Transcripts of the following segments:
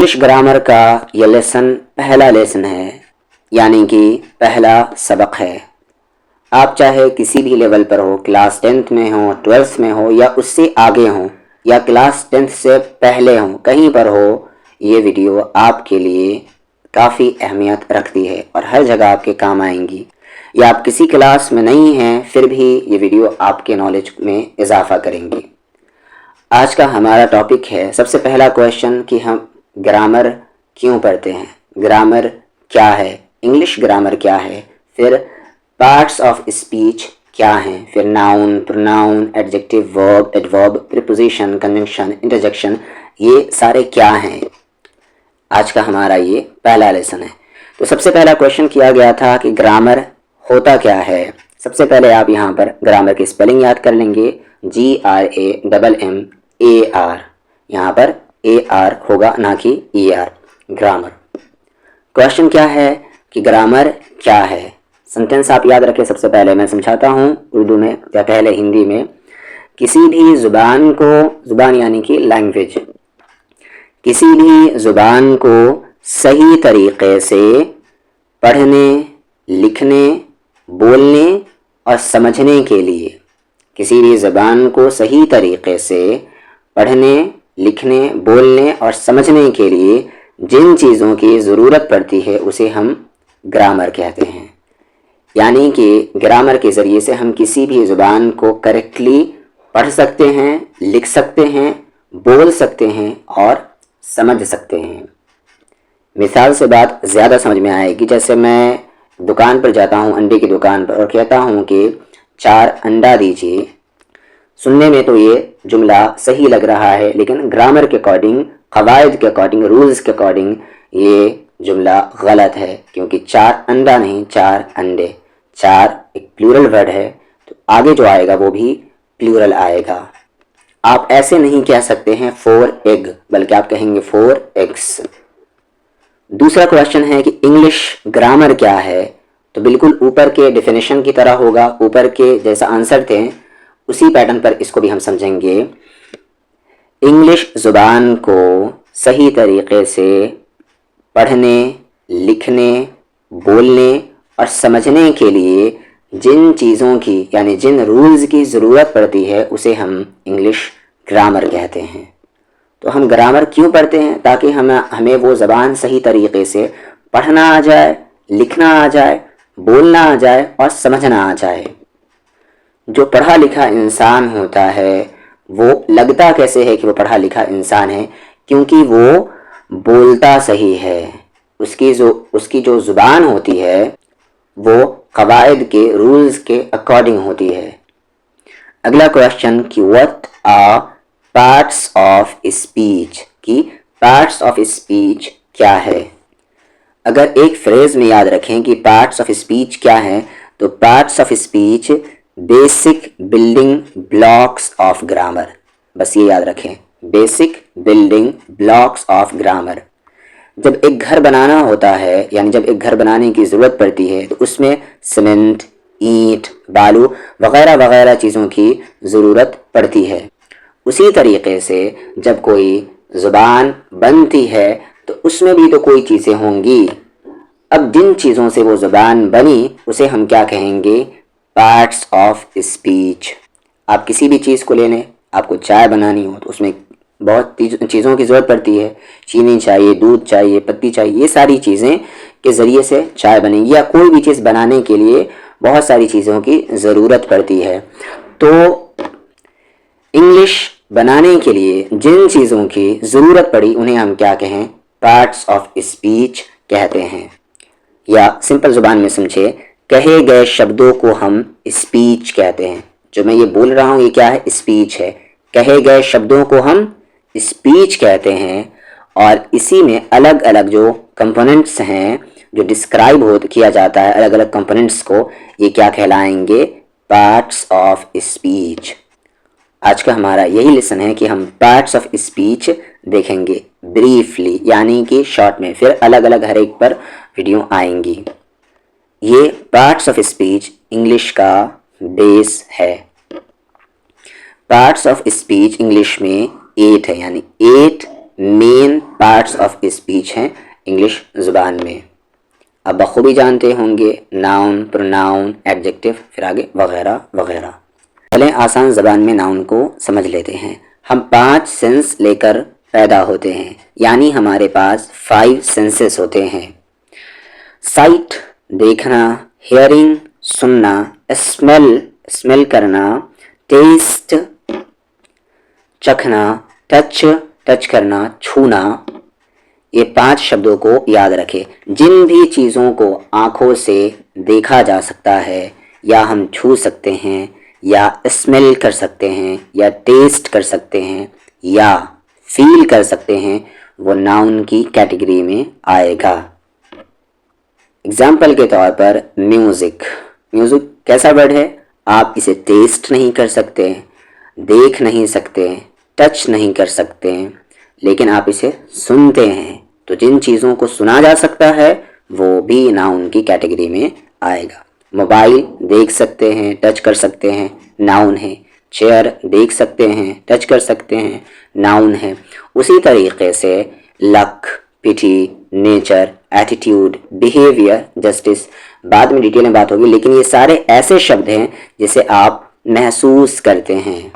English grammar का ये lesson पहला लेसन है, यानी कि पहला सबक है। आप चाहे किसी भी लेवल पर हो, क्लास 10th में हो, 12th में हो या उससे आगे हो या क्लास 10th से पहले हो, कहीं पर हो, ये वीडियो आपके लिए काफ़ी अहमियत रखती है और हर जगह आपके काम आएंगी। या आप किसी क्लास में नहीं हैं फिर भी ये वीडियो आपके नॉलेज में इजाफा करेंगी। आज का हमारा टॉपिक है, सबसे पहला क्वेश्चन कि हम ग्रामर क्यों पढ़ते हैं, ग्रामर क्या है, इंग्लिश ग्रामर क्या है, फिर पार्ट्स ऑफ स्पीच क्या हैं, फिर noun, pronoun, adjective, verb, adverb, preposition, conjunction, interjection, ये सारे क्या हैं। आज का हमारा ये पहला लेसन है। तो सबसे पहला क्वेश्चन किया गया था कि ग्रामर होता क्या है। सबसे पहले आप यहाँ पर ग्रामर की स्पेलिंग याद कर लेंगे, GRAMMAR, यहाँ पर AR होगा ना कि ER, ग्रामर। क्वेश्चन क्या है कि ग्रामर क्या है। सेंटेंस आप याद रखें। सबसे पहले मैं समझाता हूँ उर्दू में या पहले हिंदी में। किसी भी ज़ुबान को, ज़ुबान यानी कि लैंग्वेज, किसी भी ज़ुबान को सही तरीक़े से पढ़ने, लिखने, बोलने और समझने के लिए, किसी भी ज़बान को सही तरीक़े से पढ़ने, लिखने, बोलने और समझने के लिए जिन चीज़ों की ज़रूरत पड़ती है उसे हम ग्रामर कहते हैं। यानी कि ग्रामर के ज़रिए से हम किसी भी ज़ुबान को करेक्टली पढ़ सकते हैं, लिख सकते हैं, बोल सकते हैं और समझ सकते हैं। मिसाल से बात ज़्यादा समझ में आएगी। जैसे मैं दुकान पर जाता हूँ, अंडे की दुकान पर, और कहता हूँ कि 4 अंडा दीजिए। सुनने में तो ये जुमला सही लग रहा है, लेकिन ग्रामर के अकॉर्डिंग, क़वाइद के अकॉर्डिंग, रूल्स के अकॉर्डिंग ये जुमला गलत है, क्योंकि 4 अंडा नहीं, 4 अंडे। 4 एक प्लूरल वर्ड है, तो आगे जो आएगा वो भी प्लूरल आएगा। आप ऐसे नहीं कह सकते हैं 4 एग, बल्कि आप कहेंगे 4 एग्स। दूसरा क्वेश्चन है कि इंग्लिश ग्रामर क्या है। तो बिल्कुल ऊपर के डेफिनेशन की तरह होगा, ऊपर के जैसा आंसर थे उसी पैटर्न पर इसको भी हम समझेंगे। इंग्लिश ज़ुबान को सही तरीक़े से पढ़ने, लिखने, बोलने और समझने के लिए जिन चीज़ों की, यानी जिन रूल्स की ज़रूरत पड़ती है उसे हम इंग्लिश ग्रामर कहते हैं। तो हम ग्रामर क्यों पढ़ते हैं? ताकि हमें वो ज़बान सही तरीक़े से पढ़ना आ जाए, लिखना आ जाए, बोलना आ जाए और समझना आ जाए। जो पढ़ा लिखा इंसान होता है वो लगता कैसे है कि वो पढ़ा लिखा इंसान है? क्योंकि वो बोलता सही है। उसकी जो ज़ुबान होती है वो क़वाइद के, रूल्स के अकॉर्डिंग होती है। अगला क्वेश्चन कि what are parts of speech, कि पार्ट्स ऑफ स्पीच क्या है। अगर एक फ्रेज़ में याद रखें कि पार्ट्स ऑफ स्पीच क्या है, तो parts of speech basic building blocks of grammar. बस ये याद रखें, basic building blocks of grammar. जब एक घर बनाना होता है, यानी जब एक घर बनाने की ज़रूरत पड़ती है, तो उसमें सीमेंट, ईंट, बालू वगैरह वगैरह चीज़ों की ज़रूरत पड़ती है। उसी तरीक़े से जब कोई ज़ुबान बनती है तो उसमें भी तो कोई चीज़ें होंगी। अब जिन चीज़ों से वो ज़ुबान बनी उसे हम क्या कहेंगे? Parts of speech. आप किसी भी चीज़ को ले लें, आपको चाय बनानी हो तो उसमें बहुत चीज़ों की ज़रूरत पड़ती है। चीनी चाहिए, दूध चाहिए, पत्ती चाहिए, ये सारी चीज़ें के ज़रिए से चाय बनेगी। या कोई भी चीज़ बनाने के लिए बहुत सारी चीज़ों की ज़रूरत पड़ती है। तो इंग्लिश बनाने के लिए जिन चीज़ों की ज़रूरत पड़ी उन्हें हम क्या कहें? पार्ट्स ऑफ स्पीच कहते हैं। या सिंपल ज़ुबान में समझे, कहे गए शब्दों को हम स्पीच कहते हैं। जो मैं ये बोल रहा हूँ ये क्या है? स्पीच है। कहे गए शब्दों को हम स्पीच कहते हैं। और इसी में अलग अलग जो कंपोनेंट्स हैं, जो डिस्क्राइब किया जाता है अलग अलग कंपोनेंट्स को, ये क्या कहलाएंगे? Parts of speech. आज का हमारा यही लेसन है कि हम पार्ट्स ऑफ स्पीच देखेंगे ब्रीफली, यानी कि शॉर्ट में। फिर अलग अलग हर एक पर वीडियो आएंगी। ये पार्ट्स ऑफ स्पीच इंग्लिश का बेस है। पार्ट्स ऑफ स्पीच इंग्लिश में 8 है, यानी 8 मेन पार्ट्स ऑफ स्पीच हैं इंग्लिश ज़ुबान में। अब बखूबी जानते होंगे नाउन, प्रोनाउन, एडजेक्टिव, फिर आगे वगैरह वगैरह। पहले आसान ज़बान में नाउन को समझ लेते हैं। हम 5 सेंस लेकर पैदा होते हैं, यानी हमारे पास 5 सेंसेस होते हैं। साइट देखना, हियरिंग सुनना, स्मेल करना, टेस्ट चखना, टच करना, छूना। ये 5 शब्दों को याद रखें। जिन भी चीज़ों को आँखों से देखा जा सकता है या हम छू सकते हैं या स्मेल कर सकते हैं या टेस्ट कर सकते हैं या फील कर सकते हैं, वो नाउन की कैटेगरी में आएगा। एग्जाम्पल के तौर पर म्यूज़िक कैसा वर्ड है? आप इसे टेस्ट नहीं कर सकते, देख नहीं सकते, टच नहीं कर सकते, लेकिन आप इसे सुनते हैं। तो जिन चीज़ों को सुना जा सकता है वो भी नाउन की कैटेगरी में आएगा। मोबाइल देख सकते हैं, टच कर सकते हैं, नाउन है। चेयर देख सकते हैं, टच कर सकते हैं, नाउन है। उसी तरीके से लक, पिटी, नेचर, एटीट्यूड, बिहेवियर, जस्टिस, बाद में डिटेल में बात होगी, लेकिन ये सारे ऐसे शब्द हैं जिसे आप महसूस करते हैं।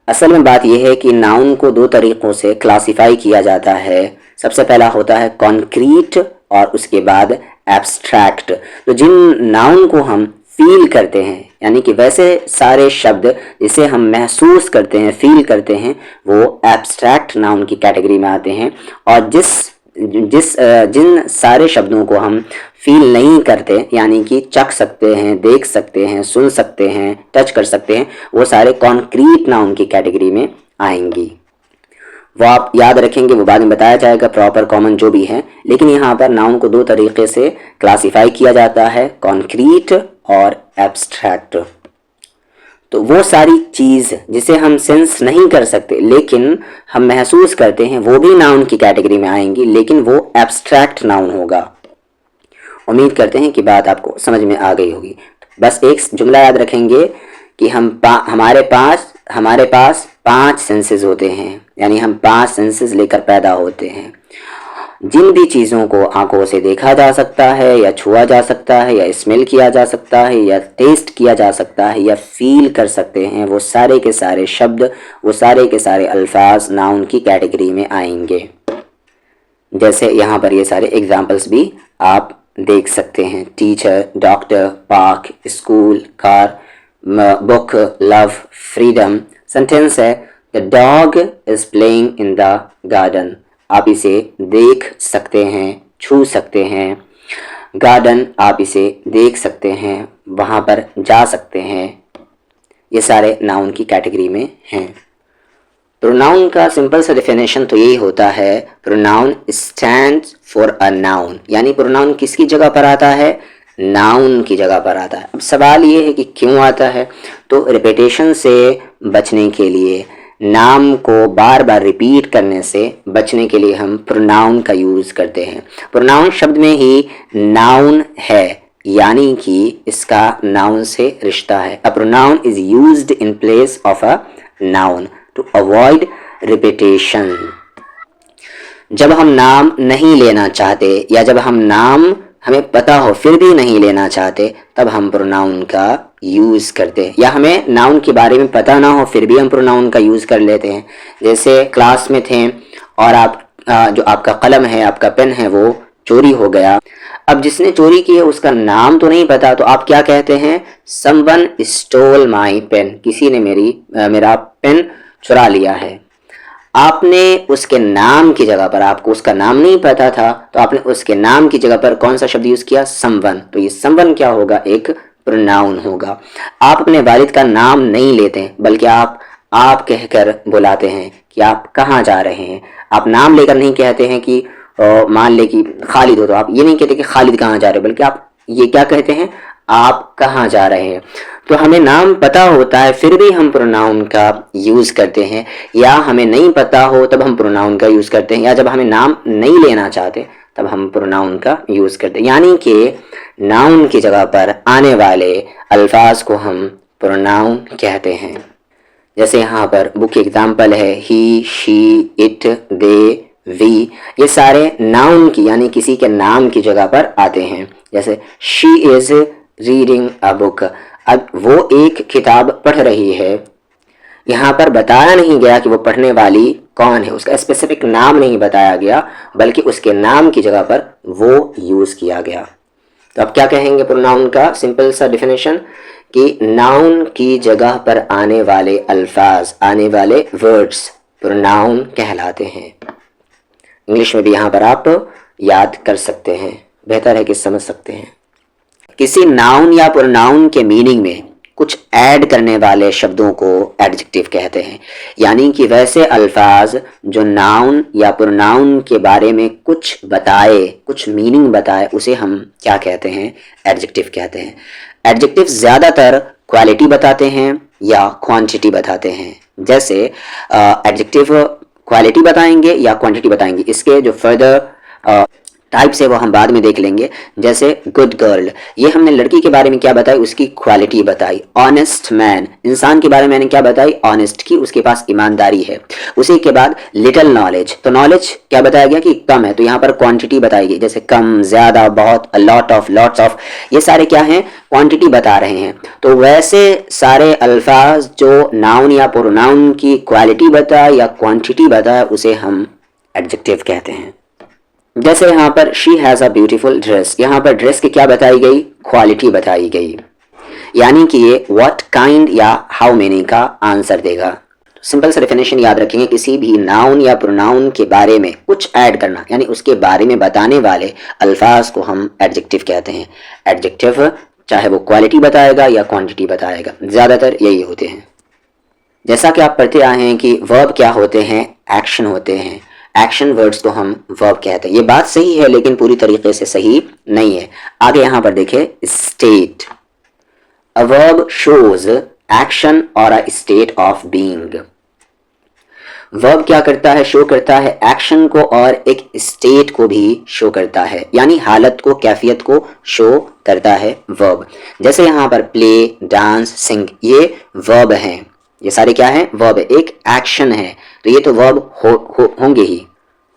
असल में बात यह है कि नाउन को 2 तरीक़ों से क्लासिफाई किया जाता है। सबसे पहला होता है कॉन्क्रीट और उसके बाद एब्स्ट्रैक्ट। तो जिन नाउन को हम फील करते हैं, यानी कि वैसे सारे शब्द जिसे हम महसूस करते हैं, फील करते हैं, वो एब्स्ट्रैक्ट नाउन की कैटेगरी में आते हैं। और जिन सारे शब्दों को हम फील नहीं करते, यानी कि चख सकते हैं, देख सकते हैं, सुन सकते हैं, टच कर सकते हैं, वो सारे कॉन्क्रीट नाउन की कैटेगरी में आएंगी। वो आप याद रखेंगे, वो बाद में बताया जाएगा, प्रॉपर कॉमन जो भी है। लेकिन यहाँ पर नाउन को 2 तरीके से क्लासिफाई किया जाता है, कॉन्क्रीट और एब्स्ट्रैक्ट। तो वो सारी चीज़ जिसे हम सेंस नहीं कर सकते लेकिन हम महसूस करते हैं, वो भी नाउन की कैटेगरी में आएंगी, लेकिन वो एब्स्ट्रैक्ट नाउन होगा। उम्मीद करते हैं कि बात आपको समझ में आ गई होगी। बस एक जुमला याद रखेंगे कि हमारे पास 5 सेंसेस होते हैं, यानी हम 5 सेंसेस लेकर पैदा होते हैं। जिन भी चीज़ों को आंखों से देखा जा सकता है या छुआ जा सकता है या स्मेल किया जा सकता है या टेस्ट किया जा सकता है या फील कर सकते हैं, वो सारे के सारे शब्द, वो सारे के सारे अल्फाज नाउन की कैटेगरी में आएंगे। जैसे यहाँ पर ये सारे एग्जाम्पल्स भी आप देख सकते हैं। Teacher, doctor, park, school, car, book, love, freedom. Sentence है the dog is playing in the garden. आप इसे देख सकते हैं, छू सकते हैं। गार्डन आप इसे देख सकते हैं, वहाँ पर जा सकते हैं। ये सारे नाउन की कैटेगरी में हैं। प्रोनाउन का सिंपल सा डेफिनेशन तो यही होता है, pronoun stands for a noun. यानी प्रोनाउन किसकी जगह पर आता है? नाउन की जगह पर आता है। अब सवाल ये है कि क्यों आता है? तो रिपीटेशन से बचने के लिए, नाम को बार बार रिपीट करने से बचने के लिए हम प्रोनाउन का यूज़ करते हैं। प्रोनाउन शब्द में ही नाउन है, यानी कि इसका नाउन से रिश्ता है। A pronoun is used in place of a noun to avoid repetition. जब हम नाम नहीं लेना चाहते या जब हम नाम हमें पता हो फिर भी नहीं लेना चाहते, तब हम प्रोनाउन का यूज़ करते हैं। या हमें नाउन के बारे में पता ना हो फिर भी हम प्रोनाउन का यूज़ कर लेते हैं। जैसे क्लास में थे और आप जो आपका कलम है, आपका पेन है, वो चोरी हो गया। अब जिसने चोरी की है उसका नाम तो नहीं पता, तो आप क्या कहते हैं? Someone stole my pen. किसी ने मेरा पेन चुरा लिया है। आपने उसके नाम की जगह पर, आपको उसका नाम नहीं पता था, तो आपने उसके नाम की जगह पर कौन सा शब्द यूज़ किया? समवन। तो ये समवन क्या होगा? एक प्रोनाउन होगा। आप अपने वालिद का नाम नहीं लेते बल्कि आप कहकर बुलाते हैं कि आप कहाँ जा रहे हैं। आप नाम लेकर नहीं कहते हैं कि मान ले कि खालिद हो, तो आप ये नहीं कहते कि खालिद कहाँ जा रहे, बल्कि आप ये क्या कहते हैं? आप कहाँ जा रहे हैं। तो हमें नाम पता होता है फिर भी हम प्रोनाउन का यूज़ करते हैं, या हमें नहीं पता हो तब हम प्रोनाउन का यूज़ करते हैं, या जब हमें नाम नहीं लेना चाहते तब हम प्रोनाउन का यूज़ करते हैं। यानी कि नाउन की जगह पर आने वाले अल्फाज को हम प्रोनाउन कहते हैं। जैसे यहाँ पर बुक की एग्जाम्पल है ही, शी, इट, दे, वी, ये सारे नाउन की यानी किसी के नाम की जगह पर आते हैं। जैसे she is reading a book, अब वो एक किताब पढ़ रही है। यहाँ पर बताया नहीं गया कि वो पढ़ने वाली कौन है, उसका स्पेसिफिक नाम नहीं बताया गया, बल्कि उसके नाम की जगह पर वो यूज किया गया। तो अब क्या कहेंगे प्रोनाउन का सिंपल सा डिफिनेशन कि नाउन की जगह पर आने वाले अल्फाज, आने वाले वर्ड्स प्रोनाउन कहलाते हैं। इंग्लिश में भी यहाँ पर आप याद कर सकते हैं, बेहतर है कि समझ सकते हैं। किसी नाउन या प्रोनाउन के मीनिंग में कुछ ऐड करने वाले शब्दों को एडजेक्टिव कहते हैं, यानी कि वैसे अल्फाज जो नाउन या प्रोनाउन के बारे में कुछ बताए, कुछ मीनिंग बताए, उसे हम क्या कहते हैं, एडजेक्टिव कहते हैं। एडजेक्टिव ज़्यादातर क्वालिटी बताते हैं या क्वांटिटी बताते हैं। जैसे एडजेक्टिव क्वालिटी बताएंगे या क्वांटिटी बताएंगे, इसके जो फर्दर टाइप्स है वो हम बाद में देख लेंगे। जैसे गुड गर्ल, ये हमने लड़की के बारे में क्या बताई, उसकी क्वालिटी बताई। ऑनेस्ट मैन, इंसान के बारे में मैंने क्या बताई, ऑनेस्ट की, उसके पास ईमानदारी है। उसी के बाद लिटिल नॉलेज, तो नॉलेज क्या बताया गया कि कम है, तो यहाँ पर क्वांटिटी बताई गई। जैसे कम, ज्यादा, बहुत, a lot of, lots of, ये सारे क्या हैं, क्वांटिटी बता रहे हैं। तो वैसे सारे अल्फाज जो नाउन या प्रोनाउन की क्वालिटी बताए या क्वांटिटी बताए, उसे हम एडजेक्टिव कहते हैं। जैसे यहाँ पर she has a beautiful dress, यहाँ पर ड्रेस की क्या बताई गई, क्वालिटी बताई गई, यानी कि ये व्हाट काइंड या हाउ मेनी का आंसर देगा। सिंपल सा डेफिनेशन याद रखेंगे, किसी भी नाउन या प्रोनाउन के बारे में कुछ ऐड करना, यानी उसके बारे में बताने वाले अल्फाज को हम एडजेक्टिव कहते हैं। एडजेक्टिव चाहे वो क्वालिटी बताएगा या क्वांटिटी बताएगा, ज़्यादातर यही होते हैं। जैसा कि आप पढ़ते आए हैं कि वर्ब क्या होते हैं, एक्शन होते हैं। एक्शन वर्ड्स को हम वर्ब कहते हैं। ये बात सही है लेकिन पूरी तरीके से सही नहीं है। आगे यहां पर देखें, state, a verb shows action और a state of being. Verb क्या करता है, शो करता है एक्शन को और एक स्टेट को भी शो करता है, यानी हालत को, कैफियत को शो करता है वर्ब। जैसे यहाँ पर प्ले, डांस, सिंग, ये वर्ब हैं। ये सारे क्या हैं, वर्ब है, एक एक्शन है, तो ये तो वर्ब होंगे ही।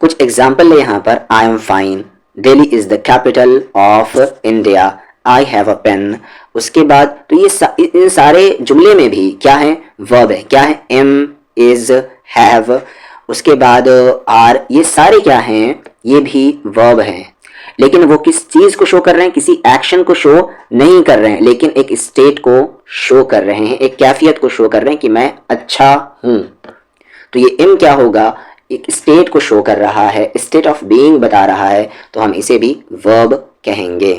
कुछ एग्जाम्पल है यहाँ पर, I am fine, Delhi is the capital of India, I have a pen. उसके बाद तो ये इन सारे जुमले में भी क्या है, वर्ब है। क्या है, एम, इज, हैव, उसके बाद आर, ये सारे क्या हैं, ये भी वर्ब हैं। लेकिन वो किस चीज को शो कर रहे हैं, किसी एक्शन को शो नहीं कर रहे हैं, लेकिन एक स्टेट को शो कर रहे हैं, एक कैफियत को शो कर रहे हैं कि मैं अच्छा हूं। तो ये एम क्या होगा, एक स्टेट को शो कर रहा है, स्टेट ऑफ बीइंग बता रहा है, तो हम इसे भी वर्ब कहेंगे।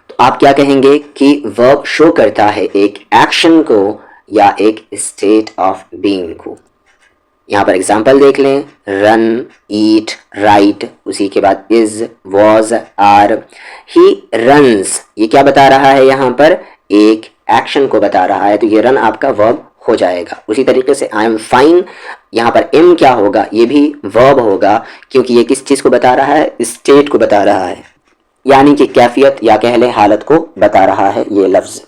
तो आप क्या कहेंगे कि वर्ब शो करता है एक एक्शन को या एक स्टेट ऑफ बीइंग को। यहाँ पर एग्जाम्पल देख लें, रन, ईट, राइट, उसी के बाद is, was, are. He runs, ये क्या बता रहा है, यहाँ पर एक एक्शन को बता रहा है, तो ये रन आपका वर्ब हो जाएगा। उसी तरीके से आई एम फाइन, यहाँ पर एम क्या होगा, ये भी वर्ब होगा, क्योंकि ये किस चीज़ को बता रहा है, स्टेट को बता रहा है, यानी कि कैफियत या कह लें हालत को बता रहा है ये लफ्ज़।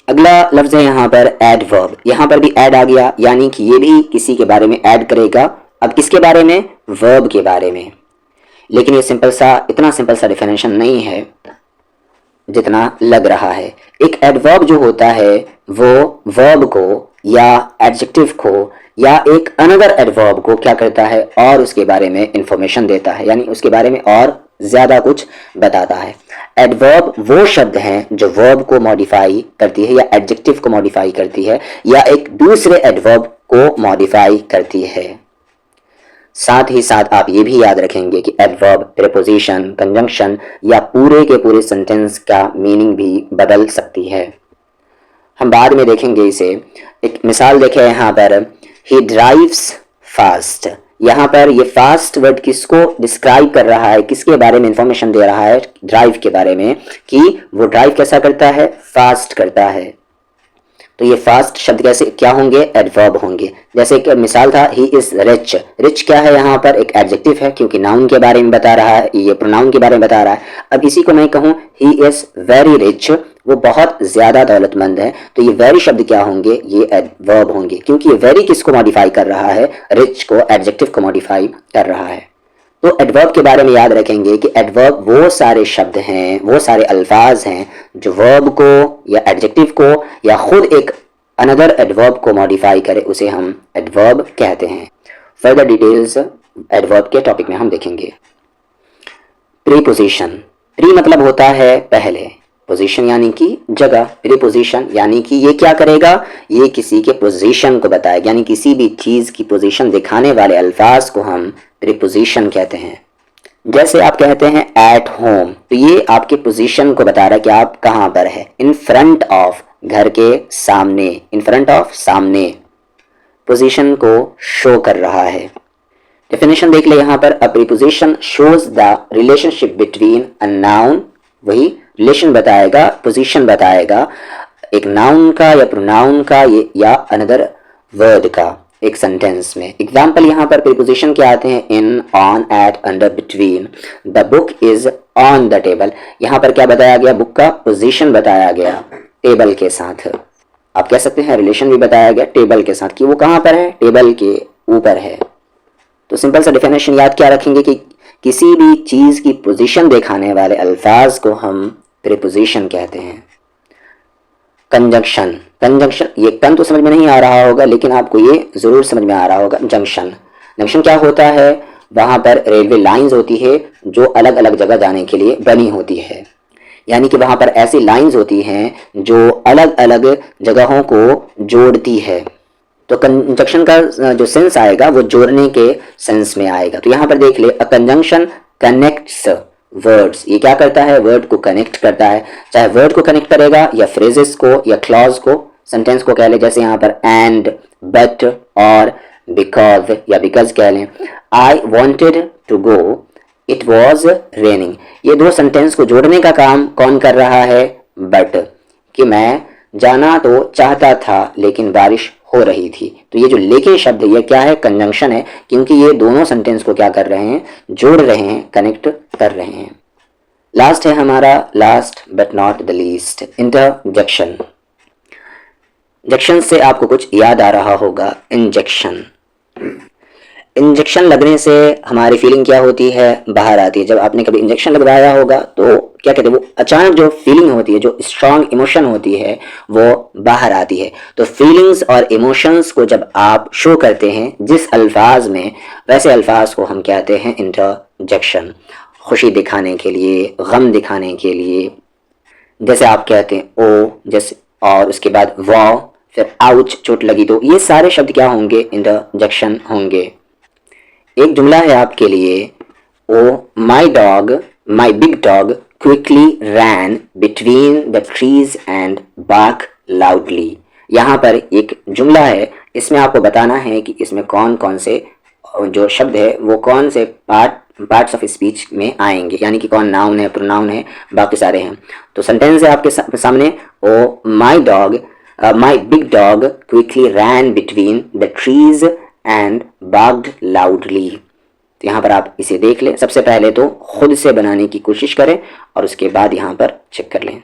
अगला लफ्ज है यहाँ पर एडवर्ब, यहाँ पर भी ऐड आ गया, यानी कि ये भी किसी के बारे में ऐड करेगा। अब किसके बारे में, वर्ब के बारे में। लेकिन ये इतना सिंपल सा डिफिनेशन नहीं है जितना लग रहा है। एक एडवर्ब जो होता है वो वर्ब को या एडजेक्टिव को या एक अनदर एडवर्ब को क्या करता है, और उसके बारे में इंफॉर्मेशन देता है, यानी उसके बारे में और ज्यादा कुछ बताता है। एडवर्ब वो शब्द हैं जो वर्ब को मॉडिफाई करती है या एडजेक्टिव को मॉडिफाई करती है या एक दूसरे एडवर्ब को मॉडिफाई करती है। साथ ही साथ आप ये भी याद रखेंगे कि एडवर्ब प्रीपोजिशन, कंजंक्शन या पूरे के पूरे सेंटेंस का मीनिंग भी बदल सकती है। हम बाद में देखेंगे इसे। एक मिसाल देखें यहाँ पर, ही ड्राइव्स फास्ट। यहाँ पर ये फास्ट वर्ड किसको डिस्क्राइब कर रहा है, किसके बारे में इंफॉर्मेशन दे रहा है, ड्राइव के बारे में, कि वो ड्राइव कैसा करता है, फास्ट करता है। तो ये फास्ट शब्द कैसे क्या होंगे, एडवर्ब होंगे। जैसे कि मिसाल था, ही इज रिच। रिच क्या है, यहाँ पर एक एडजेक्टिव है क्योंकि नाउन के बारे में बता रहा है, ये प्रोनाउन के बारे में बता रहा है। अब इसी को मैं कहूँ ही इज वेरी रिच, वो बहुत ज़्यादा दौलतमंद है। तो ये वेरी शब्द क्या होंगे, ये एडवर्ब होंगे, क्योंकि ये वेरी किसको मॉडिफाई कर रहा है, रिच को, एडजेक्टिव को मॉडिफाई कर रहा है। तो एडवर्ब के बारे में याद रखेंगे कि एडवर्ब वो सारे शब्द हैं, वो सारे अल्फाज हैं जो वर्ब को या एडजेक्टिव को या खुद एक अनदर एडवर्ब को मॉडिफाई करे, उसे हम एडवर्ब कहते हैं। फर्दर डिटेल्स एडवर्ब के टॉपिक में हम देखेंगे। प्रीपोजिशन, प्री मतलब होता है पहले, पोजीशन यानी कि जगह, प्रीपोजिशन यानी कि ये क्या करेगा, ये किसी के पोजीशन को बताएगा, यानी किसी भी चीज की पोजीशन दिखाने वाले अल्फाज को हम प्रीपोजिशन कहते हैं। जैसे आप कहते हैं एट होम, तो ये आपके पोजीशन को बता रहा है कि आप कहाँ पर है। इन फ्रंट ऑफ, घर के सामने, इन फ्रंट ऑफ, सामने, पोजीशन को शो कर रहा है। डेफिनेशन देख ले यहाँ पर, अ preposition shows the relationship between a noun, वही रिलेशन बताएगा, पोजीशन बताएगा एक नाउन का या प्रोनाउन का या अनदर वर्ड का एक सेंटेंस में। एग्जाम्पल यहाँ पर प्रीपोजिशन क्या आते हैं, in, on, at, under, between. The book is on the table, यहाँ पर क्या बताया गया, बुक का पोजीशन बताया गया टेबल के साथ। आप कह सकते हैं रिलेशन भी बताया गया टेबल के साथ कि वो कहाँ पर है, टेबल के ऊपर है। तो सिंपल सा डिफिनेशन याद क्या रखेंगे कि किसी भी चीज की पोजीशन दिखाने वाले अल्फाज को हम प्रीपोजिशन कहते हैं। कंजंक्शन, कंजंक्शन, ये कन तो समझ में नहीं आ रहा होगा, लेकिन आपको ये जरूर समझ में आ रहा होगा। जंक्शन, जंक्शन क्या होता है, वहां पर रेलवे लाइंस होती है जो अलग अलग जगह जाने के लिए बनी होती है, यानी कि वहां पर ऐसी लाइंस होती हैं जो अलग अलग जगहों को जोड़ती है। तो कंजंक्शन का जो सेंस आएगा वो जोड़ने के सेंस में आएगा। तो यहाँ पर देख ले, अ कंजंक्शन कनेक्ट्स वर्ड्स, ये क्या करता है, वर्ड को कनेक्ट करता है, चाहे वर्ड को कनेक्ट करेगा या फ्रेजेस को या क्लॉज को, सेंटेंस को कह ले, जैसे यहाँ पर एंड, बट और बिकॉज या बिकॉज कह लें। I wanted to go, it was raining, ये दो सेंटेंस को जोड़ने का काम कौन कर रहा है, बट, कि मैं जाना तो चाहता था लेकिन बारिश हो रही थी। तो ये जो लेकिन शब्द है ये क्या है, कंजंक्शन है, क्योंकि ये दोनों सेंटेंस को क्या कर रहे हैं, जोड़ रहे हैं, कनेक्ट कर रहे हैं। लास्ट है हमारा, last but not the least, interjection. Junction से आपको कुछ याद आ रहा होगा, इंजेक्शन। इंजेक्शन लगने से हमारी फीलिंग क्या होती है, बाहर आती है। जब आपने कभी इंजेक्शन लगवाया होगा तो क्या कहते हैं, वो अचानक जो फीलिंग होती है, जो स्ट्रांग इमोशन होती है, वो बाहर आती है। तो फीलिंग्स और इमोशंस को जब आप शो करते हैं जिस अल्फाज में, वैसे अल्फाज को हम कहते हैं इंटरजेक्शन। खुशी दिखाने के लिए, गम दिखाने के लिए, जैसे आप कहते हैं ओ, जैसे, और उसके बाद वाओ, फिर आउच, चोट लगी, तो ये सारे शब्द क्या होंगे, इंटरजेक्शन होंगे। एक जुमला है आपके लिए, oh my dog, my big dog quickly ran between the trees and bark loudly. यहाँ पर एक जुमला है, इसमें आपको बताना है कि इसमें कौन कौन से जो शब्द है वो कौन से पार्ट्स ऑफ स्पीच में आएंगे, यानी कि कौन नाउन है, प्रोनाउन है, बाकी सारे हैं। तो सेंटेंस है आपके सामने, oh my dog, my big dog quickly ran between the trees and barked loudly. तो यहाँ पर आप इसे देख लें। सबसे पहले तो खुद से बनाने की कोशिश करें और उसके बाद यहाँ पर चेक कर लें।